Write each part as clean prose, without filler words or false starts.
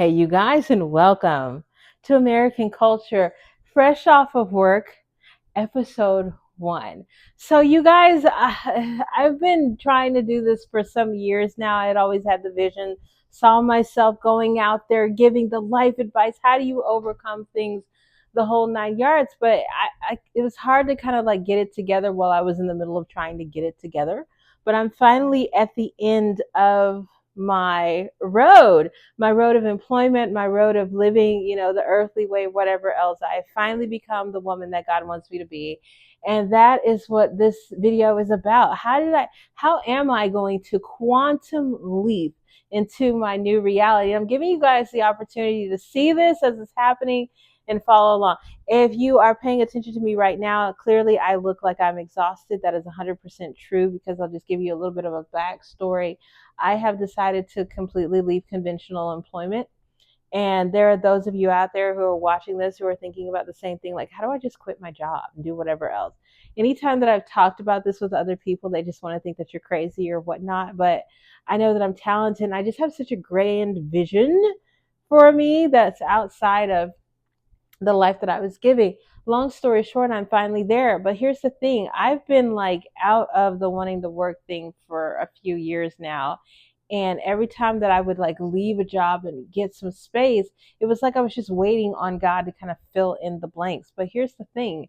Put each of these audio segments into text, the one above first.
Hey, you guys, and welcome to American Culture, fresh off of work, episode one. So, you guys, I've been trying to do this for some years now. I had always had the vision, saw myself going out there giving the life advice. How do you overcome things, the whole 9 yards? But it was hard to kind of like get it together while I was in the middle of trying to get it together. But I'm finally at the end of my road of employment, my road of living, the earthly way, whatever else. I finally become the woman that God wants me to be. And that is what this video is about. How am I going to quantum leap into my new reality? I'm giving you guys the opportunity to see this as it's happening and follow along. If you are paying attention to me right now, clearly I look like I'm exhausted. That is 100% true, because I'll just give you a little bit of a backstory. I have decided to completely leave conventional employment. And there are those of you out there who are watching this who are thinking about the same thing, like, how do I just quit my job and do whatever else? Anytime that I've talked about this with other people, they just want to think that you're crazy or whatnot. But I know that I'm talented, and I just have such a grand vision for me that's outside of the life that I was giving. Long story short, I'm finally there. But here's the thing, I've been like out of the wanting to work thing for a few years now. And every time that I would like leave a job and get some space, it was like I was just waiting on God to kind of fill in the blanks. But here's the thing,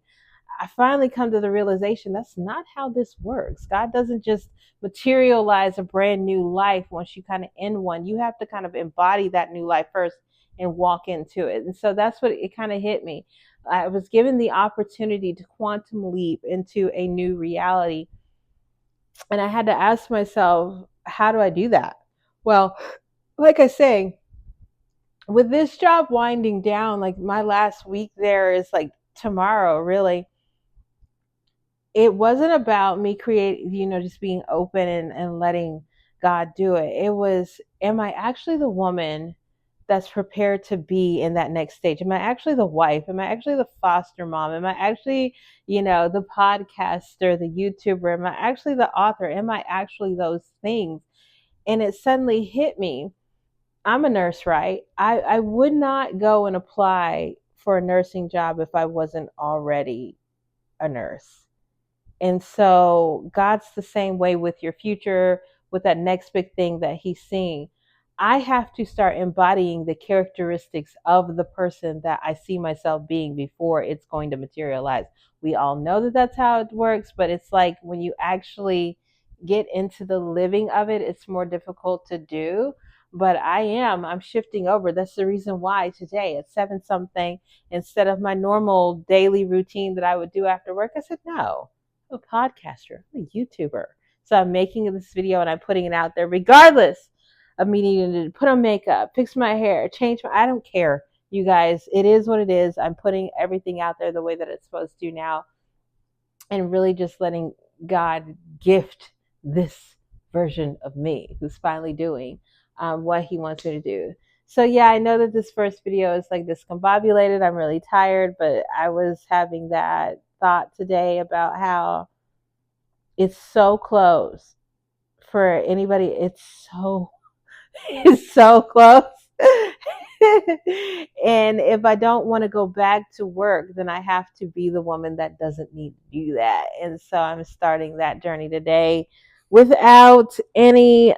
I finally come to the realization that's not how this works. God doesn't just materialize a brand new life once you kind of end one. You have to kind of embody that new life first and walk into it. And so that's what it kind of hit me. I was given the opportunity to quantum leap into a new reality. And I had to ask myself, how do I do that? Well, like I say, with this job winding down, like my last week there is like tomorrow, really. It wasn't about me just being open and letting God do it. It was, am I actually the woman that's prepared to be in that next stage? Am I actually the wife? Am I actually the foster mom? Am I actually, the podcaster, the YouTuber? Am I actually the author? Am I actually those things? And it suddenly hit me. I'm a nurse, right? I would not go and apply for a nursing job if I wasn't already a nurse. And so God's the same way with your future, with that next big thing that He's seeing. I have to start embodying the characteristics of the person that I see myself being before it's going to materialize. We all know that that's how it works, but it's like when you actually get into the living of it, it's more difficult to do. But I'm shifting over. That's the reason why today at 7 something, instead of my normal daily routine that I would do after work, I said, no, I'm a podcaster, I'm a YouTuber. So I'm making this video and I'm putting it out there regardless of me needing to put on makeup, fix my hair, I don't care. You guys, it is what it is. I'm putting everything out there the way that it's supposed to now, and really just letting God gift this version of me who's finally doing what He wants me to do. So yeah, I know that this first video is like discombobulated. I'm really tired, but I was having that thought today about how it's so close for anybody. It's so it's so close. And if I don't want to go back to work, then I have to be the woman that doesn't need to do that. And so I'm starting that journey today without any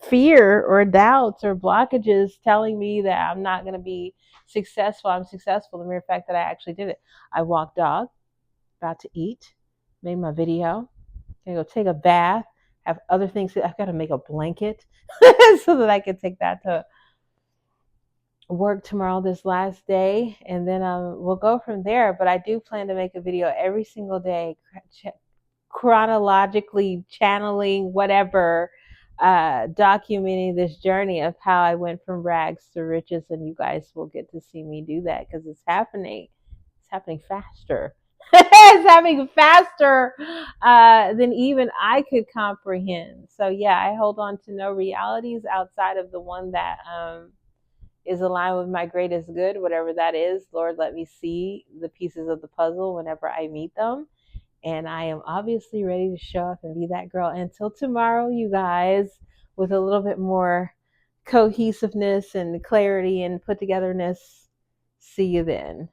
fear or doubts or blockages telling me that I'm not going to be successful. I'm successful. The mere fact that I actually did it. I walked dog, about to eat, made my video, gonna go take a bath, have other things. I've got to make a blanket so that I can take that to work tomorrow, this last day, and then we'll go from there. But I do plan to make a video every single day, chronologically channeling whatever, documenting this journey of how I went from rags to riches, and you guys will get to see me do that because it's happening. It's happening faster. It's happening faster than even I could comprehend. So yeah, I hold on to no realities outside of the one that is aligned with my greatest good, whatever that is. Lord, let me see the pieces of the puzzle whenever I meet them. And I am obviously ready to show up and be that girl. Until tomorrow, you guys, with a little bit more cohesiveness and clarity and put togetherness. See you then.